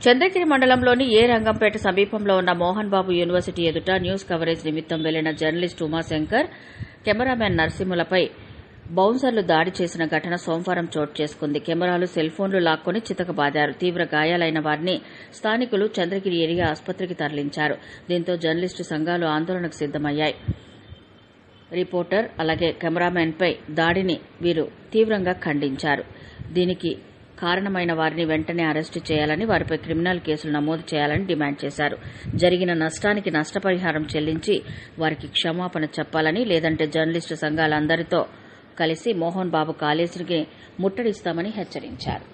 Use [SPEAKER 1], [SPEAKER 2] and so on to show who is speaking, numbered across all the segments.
[SPEAKER 1] చంద్రగిరి మండలంలోని ఏ రంగంపేట సమీపంలో ఉన్న మోహన్ బాబు యూనివర్సిటీ ఎదుట న్యూస్ కవరేజ్ నిమిత్తం వెళ్లిన జర్నలిస్ట్ ఉమాశంకర్, కెమెరామెన్ నరసింహులపై బౌన్సర్లు దాడి చేసిన ఘటన సోమవారం చోటు చేసుకుంది. కెమెరాలు, సెల్ ఫోన్లు లాక్కొని చితకబాదారు. తీవ్ర గాయాలైన వారిని స్థానికులు చంద్రగిరి ఏరియా ఆసుపత్రికి తరలించారు. దీంతో జర్నలిస్టు సంఘాలు ఆందోళనకు సిద్దమయ్యాయి. రిపోర్టర్ అలాగే కెమెరామెన్పై దాడిని వీరు తీవ్రంగా ఖండించారు. దీనికి కారణమైన వారిని వెంటనే అరెస్టు చేయాలని, వారిపై క్రిమినల్ కేసులు నమోదు చేయాలని డిమాండ్ చేశారు. జరిగిన నష్టానికి నష్టపరిహారం చెల్లించి వారికి క్షమాపణ చెప్పాలని, లేదంటే జర్నలిస్టు సంఘాలందరితో కలిసి మోహన్ బాబు కాలేజీకి ముట్టడిస్తామని హెచ్చరించారు.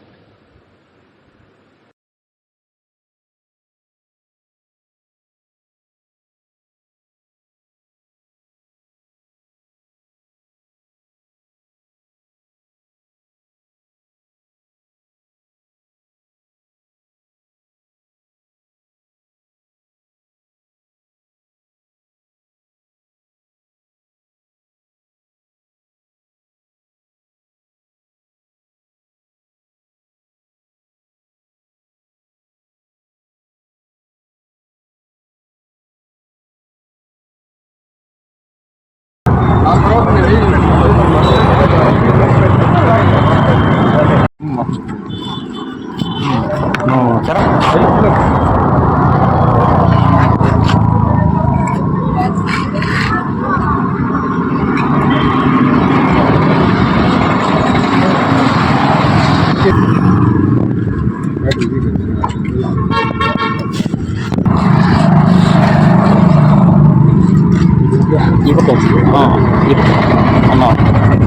[SPEAKER 2] అన్నా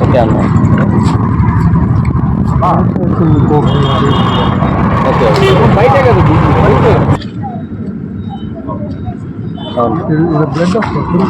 [SPEAKER 2] ఓకే అన్నా ఓకే బయటే కదా
[SPEAKER 3] బ్లడ్ వస్తుంది.